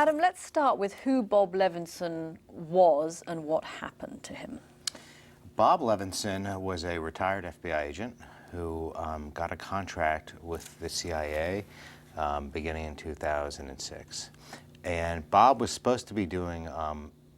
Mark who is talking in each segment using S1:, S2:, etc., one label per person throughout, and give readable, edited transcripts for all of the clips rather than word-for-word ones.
S1: Adam, let's start with who Bob Levinson was and what happened to him.
S2: Bob Levinson was a retired FBI agent who got a contract with the CIA beginning in 2006. And Bob was supposed to be doing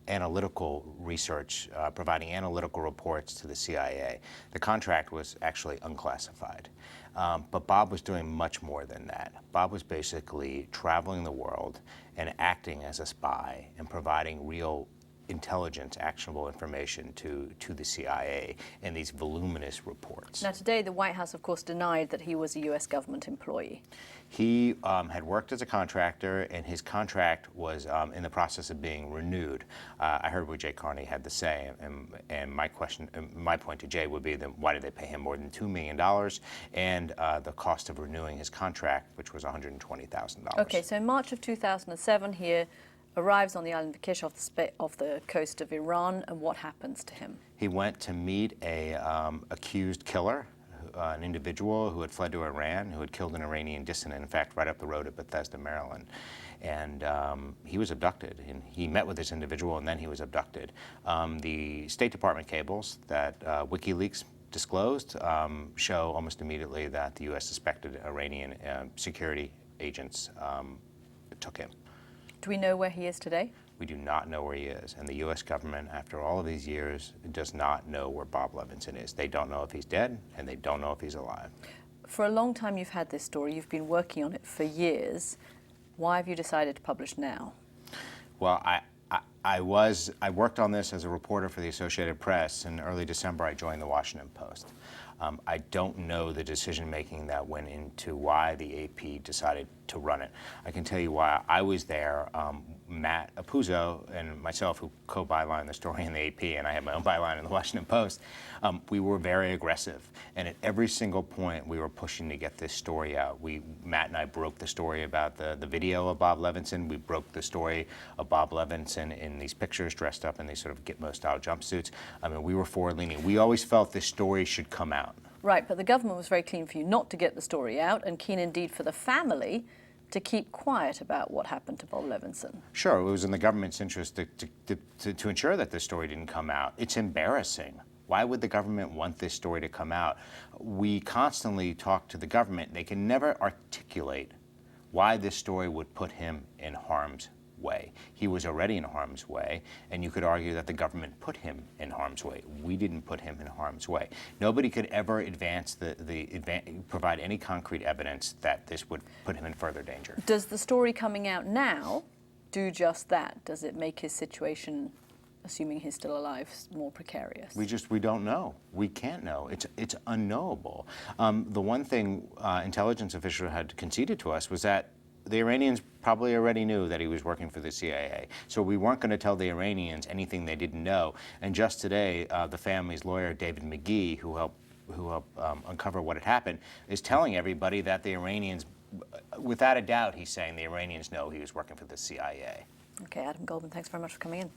S2: analytical research, providing analytical reports to the CIA. The contract was actually unclassified. But Bob was doing much more than that. Bob was basically traveling the world and acting as a spy and providing real intelligence, actionable information to the CIA in these voluminous reports.
S1: Now today the White House of course denied that he was a US government employee.
S2: He had worked as a contractor, and his contract was in the process of being renewed. I heard what Jay Carney had to say, and my point to Jay would be then why did they pay him more than $2 million and the cost of renewing his contract, which was $120,000.
S1: Okay, so in March of 2007 he arrives on the island of Kish off the coast of Iran, and what happens to him?
S2: He went to meet a accused killer, an individual who had fled to Iran, who had killed an Iranian dissident, in fact, right up the road at Bethesda, Maryland. And he was abducted, and he met with this individual, and then he was abducted. The State Department cables that WikiLeaks disclosed show almost immediately that the U.S. suspected Iranian security agents took him.
S1: Do we know where he is today?
S2: We do not know where he is, and the U.S. government, after all of these years, does not know where Bob Levinson is. They don't know if he's dead, and they don't know if he's alive.
S1: For a long time you've had this story, you've been working on it for years. Why have you decided to publish now?
S2: Well, I worked on this as a reporter for the Associated Press. In early December, I joined the Washington Post. I don't know the decision-making that went into why the AP decided to run it. I can tell you why. I was there. Matt Apuzzo and myself, who co-bylined the story in the AP, and I had my own byline in the Washington Post, we were very aggressive. And at every single point, we were pushing to get this story out. Matt and I broke the story about the video of Bob Levinson. We broke the story of Bob Levinson in these pictures dressed up in these sort of Gitmo-style jumpsuits. I mean, we were forward-leaning. We always felt this story should come out.
S1: Right, but the government was very keen for you not to get the story out, and keen indeed for the family to keep quiet about what happened to Bob Levinson.
S2: Sure, it was in the government's interest to ensure that this story didn't come out. It's embarrassing. Why would the government want this story to come out? We constantly talk to the government. They can never articulate why this story would put him in harm's way. He was already in harm's way, and you could argue that the government put him in harm's way. We didn't put him in harm's way. Nobody could ever provide any concrete evidence that this would put him in further danger.
S1: Does the story coming out now do just that? Does it make his situation, assuming he's still alive, more precarious?
S2: We don't know. We can't know. It's unknowable. The one thing intelligence officials had conceded to us was that the Iranians probably already knew that he was working for the CIA. So we weren't going to tell the Iranians anything they didn't know. And just today, the family's lawyer, David McGee, who helped uncover what had happened, is telling everybody that the Iranians, without a doubt, he's saying the Iranians know he was working for the CIA.
S1: Okay, Adam Goldman, thanks very much for coming in.